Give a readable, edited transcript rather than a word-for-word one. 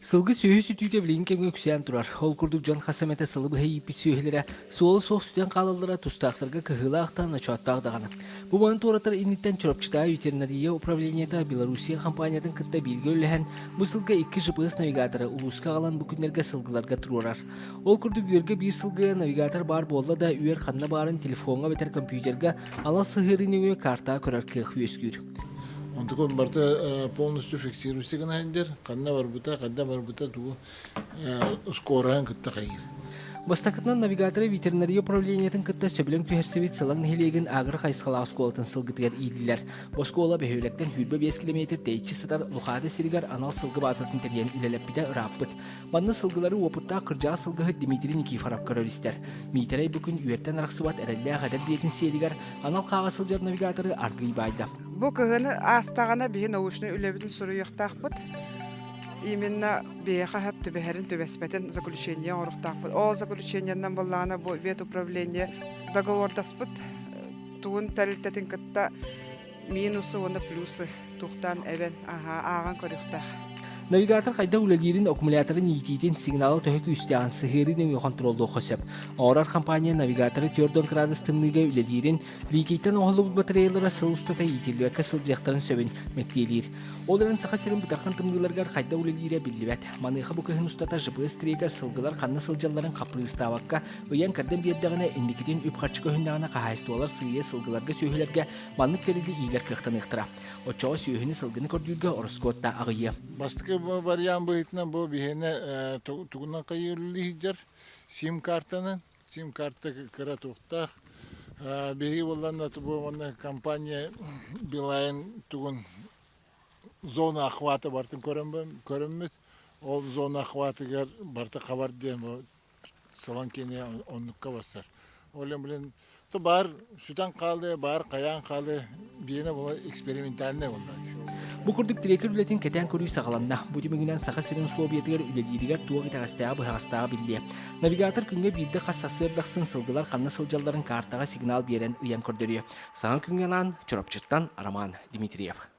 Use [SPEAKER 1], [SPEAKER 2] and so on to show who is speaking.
[SPEAKER 1] Сылгы сөйі сүтүйді білген кемге күсен тұрар. Ол күрдік жан қасаметі сылы бұхай еппет сөйілері суолы соқ сүтен қалалыра тұстақтырға кығылы ақтан начуаттағдағаны. Бұл маңын торатар инниттен чұрапчыта ветеринария управленията Белоруссия компаниятын кытта белгі өліген бұл сылғы 2 GPS навигаторы ұлысқа қалан бүкіндерге сылғыларға тұрарар. Ол күрдік үйерге бір сылғы навигатор бар болла да үйер қанна барын телефонға бетер компьютерге ала сығырын карта көрар кех өскүр.
[SPEAKER 2] Онтукон барта полностью фиксируйся гнайдер, канна барбута ту скоран кытта кайыр.
[SPEAKER 1] Бастакытнан навигаторы ветеринария управлениятын кытта сөбілің түйерсевет сылаң нехелеген агыр қайсқала осколатын сылгытыгар ийлілер. Боскола бөхеулектен хүрбі 5 км дейчі сытар лухады сиригар анал сылғы базатын терген үлелеппіде ұраппыт. Банны сылғылары опытта қыржа сылғығы Дмитрий Никифоров көрілістер. Мейтерай бүкін үйерттен арақсыбат әрәлі ағадар бетін сейлігар анал қаға сылжар навигаторы арғы байды.
[SPEAKER 3] Бұл кығыны астағана бейін оғышны үлебетін сұры yoқтақпыт. Именно бейеқа әп төбәхәрін төбәспәтін заключение орықтақпыт. Ол заключениянан болағына бұл вет управление договордаспыт. Туғын тәрілтетін кітта минусы, оны плюсы тұқтан әбен аған көріқтақ.
[SPEAKER 1] Навигатор қайда үлелерін аккумуляторын етейтін сигналы төхікі үстіған сығырын контролды қосып. Ауырар компания навигаторы 4 градус тымныға үлелерін ликейттен оғылы бұл батареялары сыл ұстата етелі әкі сыл жақтарын сөбін мәктейлер. Оларын сақа серін бұтарқан тымғыларғар қайда үлелері білдібәт. Манығы бұқығын ұстата GPS трегер сылғылар қанны сылжаларын қапыры ұставаққа өйен кәрден бердіғіне індекетін үп қарчы көхіндағына қағайстуалар сыйы сылғыларға сөйілерге маннық терілі ийлер қықтан ұқтыра. Отчауы сөйіні сылғыны көрділгі орыскотта ағыйы.
[SPEAKER 2] Вариант быйтна бу бихене тугунан кайырлыйдер сим карта кыра тухта биги болланна бу компания Билайн тугун зона охвата бартын көрөммүт ол зона охватыгар барта кабар дем саланкене оннукка басар олем билен то бар судан калды бар каян калды биене була экспериментальный болду.
[SPEAKER 1] Бұл күрдік трекер үлетін кәтен көрі сағаланна. Бұл демегінен сақа серін условиятығыр үлелерігер туғы тағастаға бұғастаға білді. Навигатор күнге бірді қас сасырдақсын сылғылар қанны сылжаларын картаға сигнал берен ұян көрдірі. Саңа күнгенан Чұрапчыттан Роман Дмитриев.